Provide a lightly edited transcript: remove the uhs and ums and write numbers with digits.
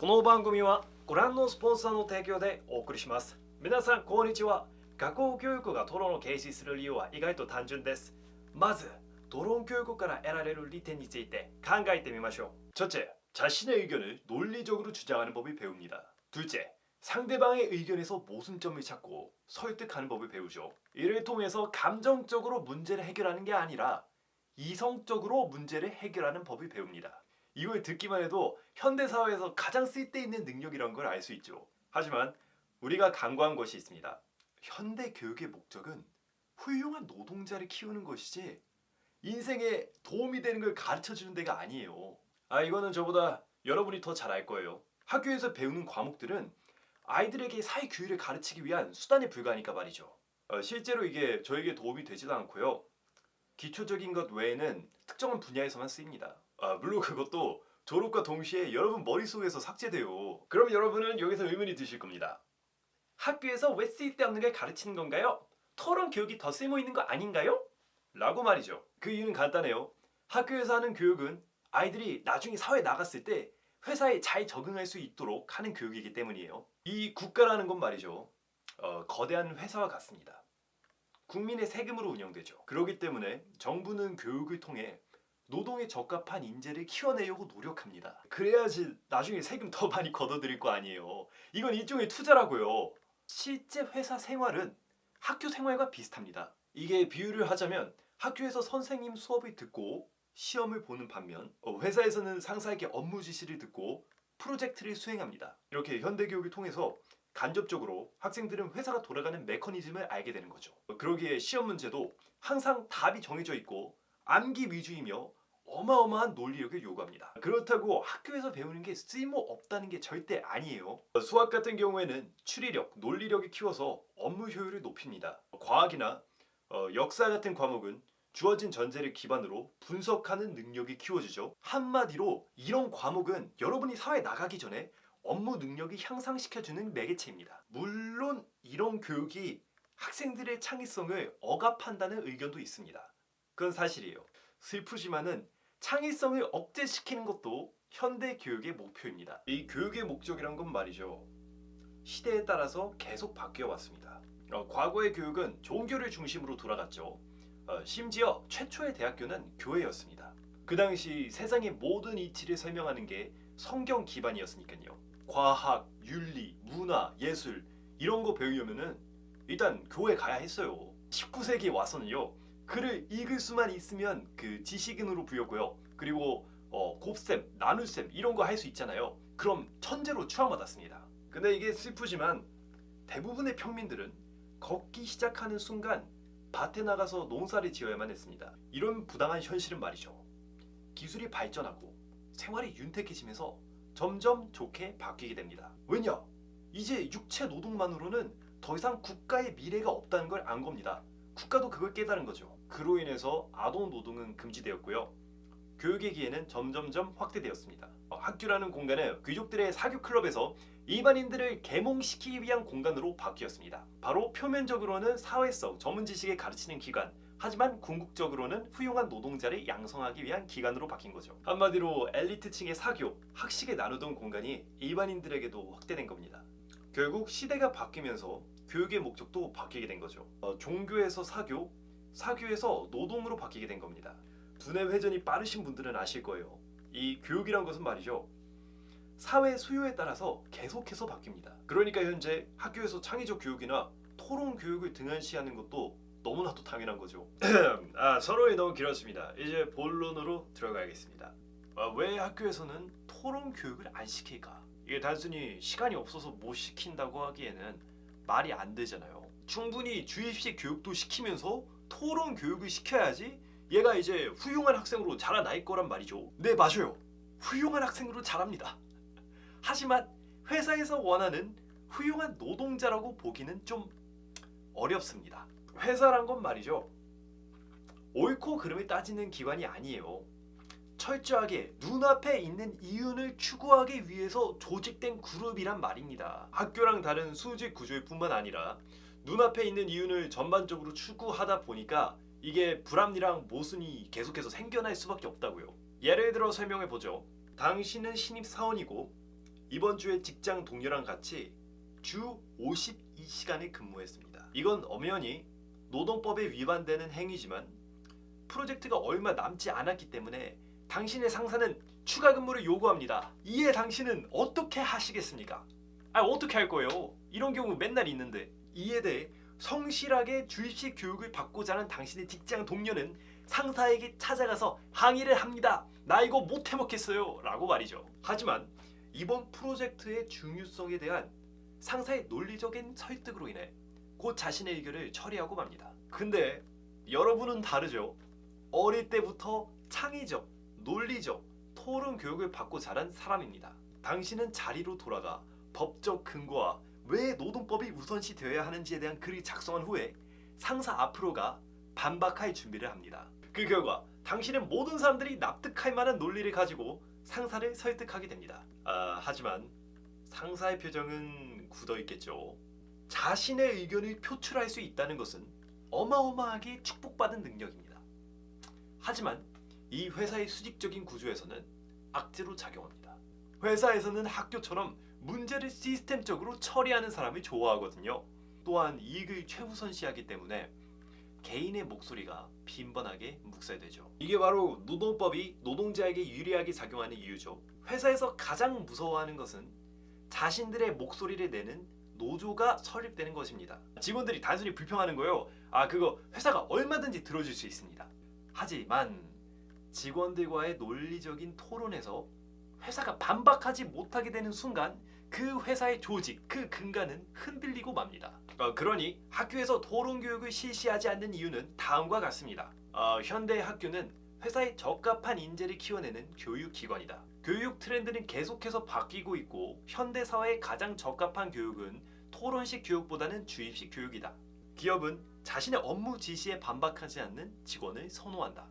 この番組はご覧のスポンサーの提供でお送りします。皆さんこんにちは。学校教育がトロンを軽視する理由は意外と単純です。まずトロン教育から得られる利点について考えてみましょう。첫째, 자신의 의견을 논리적으로 주장하는 법을 배웁니다. 둘째, 상대방의 의견에서 모순점을 찾고 설득하는 법을 배우죠. 이를 통해서 감정적으로 문제를 해결하는 게 아니라 이성적으로 문제를 해결하는 법을 배웁니다. 이걸 듣기만 해도 현대사회에서 가장 쓸데있는 능력이란 걸 알 수 있죠. 하지만 우리가 간과한 것이 있습니다. 현대 교육의 목적은 훌륭한 노동자를 키우는 것이지 인생에 도움이 되는 걸 가르쳐주는 데가 아니에요. 이거는 저보다 여러분이 더 잘 알 거예요. 학교에서 배우는 과목들은 아이들에게 사회교육을 가르치기 위한 수단에 불과하니까 말이죠. 실제로 이게 저에게 도움이 되지도 않고요. 기초적인 것 외에는 특정한 분야에서만 쓰입니다. 물론 그것도 졸업과 동시에 여러분 머릿속에서 삭제돼요. 그럼 여러분은 여기서 의문이 드실 겁니다. 학교에서 왜 쓸데없는 걸 가르치는 건가요? 토론 교육이 더 쓸모있는 거 아닌가요? 라고 말이죠. 그 이유는 간단해요. 학교에서 하는 교육은 아이들이 나중에 사회에 나갔을 때 회사에 잘 적응할 수 있도록 하는 교육이기 때문이에요. 이 국가라는 건 말이죠. 거대한 회사와 같습니다. 국민의 세금으로 운영되죠. 그렇기 때문에 정부는 교육을 통해 노동에 적합한 인재를 키워내려고 노력합니다. 그래야지 나중에 세금 더 많이 걷어들일 거 아니에요. 이건 일종의 투자라고요. 실제 회사 생활은 학교 생활과 비슷합니다. 이게 비유를 하자면 학교에서 선생님 수업을 듣고 시험을 보는 반면 회사에서는 상사에게 업무 지시를 듣고 프로젝트를 수행합니다. 이렇게 현대 교육을 통해서 간접적으로 학생들은 회사가 돌아가는 메커니즘을 알게 되는 거죠. 그러기에 시험 문제도 항상 답이 정해져 있고 암기 위주이며 어마어마한 논리력을 요구합니다. 그렇다고 학교에서 배우는 게 쓸모없다는 게 절대 아니에요. 수학 같은 경우에는 추리력, 논리력을 키워서 업무 효율을 높입니다. 과학이나 역사 같은 과목은 주어진 전제를 기반으로 분석하는 능력이 키워지죠. 한마디로 이런 과목은 여러분이 사회에 나가기 전에 업무 능력을 향상시켜주는 매개체입니다. 물론 이런 교육이 학생들의 창의성을 억압한다는 의견도 있습니다. 그건 사실이에요. 슬프지만은 창의성을 억제시키는 것도 현대 교육의 목표입니다. 이 교육의 목적이란 건 말이죠. 시대에 따라서 계속 바뀌어 왔습니다. 과거의 교육은 종교를 중심으로 돌아갔죠. 심지어 최초의 대학교는 교회였습니다. 그 당시 세상의 모든 이치를 설명하는 게 성경 기반이었으니까요. 과학, 윤리, 문화, 예술 이런 거 배우려면은 일단 교회 가야 했어요. 19세기에 와서는요. 글을 읽을 수만 있으면 그 지식인으로 부였고요. 그리고 곱셈, 나눗셈 이런 거 할 수 있잖아요. 그럼 천재로 추앙받았습니다. 근데 이게 슬프지만 대부분의 평민들은 걷기 시작하는 순간 밭에 나가서 농사를 지어야만 했습니다. 이런 부당한 현실은 말이죠. 기술이 발전하고 생활이 윤택해지면서 점점 좋게 바뀌게 됩니다. 왜냐? 이제 육체 노동만으로는 더 이상 국가의 미래가 없다는 걸 안 겁니다. 국가도 그걸 깨달은 거죠. 그로 인해서 아동 노동은 금지되었고요. 교육의 기회는 점점점 확대되었습니다. 학교라는 공간은 귀족들의 사교 클럽에서 일반인들을 계몽시키기 위한 공간으로 바뀌었습니다. 바로 표면적으로는 사회성, 전문 지식을 가르치는 기관, 하지만 궁극적으로는 훌륭한 노동자를 양성하기 위한 기관으로 바뀐 거죠. 한마디로 엘리트층의 사교, 학식을 나누던 공간이 일반인들에게도 확대된 겁니다. 결국 시대가 바뀌면서 교육의 목적도 바뀌게 된 거죠. 종교에서 사교, 사교에서 노동으로 바뀌게 된 겁니다. 두뇌 회전이 빠르신 분들은 아실 거예요. 이 교육이란 것은 말이죠. 사회 수요에 따라서 계속해서 바뀝니다. 그러니까 현재 학교에서 창의적 교육이나 토론 교육을 등한시하는 것도 너무나도 당연한 거죠. 서론이 너무 길었습니다. 이제 본론으로 들어가야겠습니다. 왜 학교에서는 토론 교육을 안 시킬까? 이게 단순히 시간이 없어서 못 시킨다고 하기에는 말이 안 되잖아요. 충분히 주입식 교육도 시키면서 토론 교육을 시켜야지 얘가 이제 훌륭한 학생으로 자라날 거란 말이죠. 네, 맞아요. 훌륭한 학생으로 자랍니다. 하지만 회사에서 원하는 훌륭한 노동자라고 보기는 좀 어렵습니다. 회사란 건 말이죠. 옳고 그름을 따지는 기관이 아니에요. 철저하게 눈앞에 있는 이윤을 추구하기 위해서 조직된 그룹이란 말입니다. 학교랑 다른 수직 구조일 뿐만 아니라 눈앞에 있는 이윤을 전반적으로 추구하다 보니까 이게 불합리랑 모순이 계속해서 생겨날 수밖에 없다고요. 예를 들어 설명해보죠. 당신은 신입사원이고 이번 주에 직장 동료랑 같이 주 52시간을 근무했습니다. 이건 엄연히 노동법에 위반되는 행위지만 프로젝트가 얼마 남지 않았기 때문에 당신의 상사는 추가 근무를 요구합니다. 이에 당신은 어떻게 하시겠습니까? 어떻게 할 거예요? 이런 경우 맨날 있는데. 이에 대해 성실하게 주입식 교육을 받고자 하는 당신의 직장 동료는 상사에게 찾아가서 항의를 합니다. 나 이거 못 해먹겠어요 라고 말이죠. 하지만 이번 프로젝트의 중요성에 대한 상사의 논리적인 설득으로 인해 곧 자신의 의견을 처리하고 맙니다. 근데 여러분은 다르죠. 어릴 때부터 창의적, 논리적 토론 교육을 받고 자란 사람입니다. 당신은 자리로 돌아가 법적 근거와 왜 노동법이 우선시 되어야 하는지에 대한 글을 작성한 후에 상사 앞으로 가 반박할 준비를 합니다. 그 결과 당신은 모든 사람들이 납득할 만한 논리를 가지고 상사를 설득하게 됩니다. 하지만 상사의 표정은 굳어있겠죠. 자신의 의견을 표출할 수 있다는 것은 어마어마하게 축복받은 능력입니다. 하지만 이 회사의 수직적인 구조에서는 악재로 작용합니다. 회사에서는 학교처럼 문제를 시스템적으로 처리하는 사람을 좋아하거든요. 또한 이익을 최우선시하기 때문에 개인의 목소리가 빈번하게 묵살되죠. 이게 바로 노동법이 노동자에게 유리하게 작용하는 이유죠. 회사에서 가장 무서워하는 것은 자신들의 목소리를 내는 노조가 설립되는 것입니다. 직원들이 단순히 불평하는 거요. 그거 회사가 얼마든지 들어줄 수 있습니다. 하지만 직원들과의 논리적인 토론에서 회사가 반박하지 못하게 되는 순간 그 회사의 조직, 그 근간은 흔들리고 맙니다. 그러니 학교에서 토론 교육을 실시하지 않는 이유는 다음과 같습니다. 현대 학교는 회사에 적합한 인재를 키워내는 교육기관이다. 교육 트렌드는 계속해서 바뀌고 있고 현대 사회에 가장 적합한 교육은 토론식 교육보다는 주입식 교육이다. 기업은 자신의 업무 지시에 반박하지 않는 직원을 선호한다.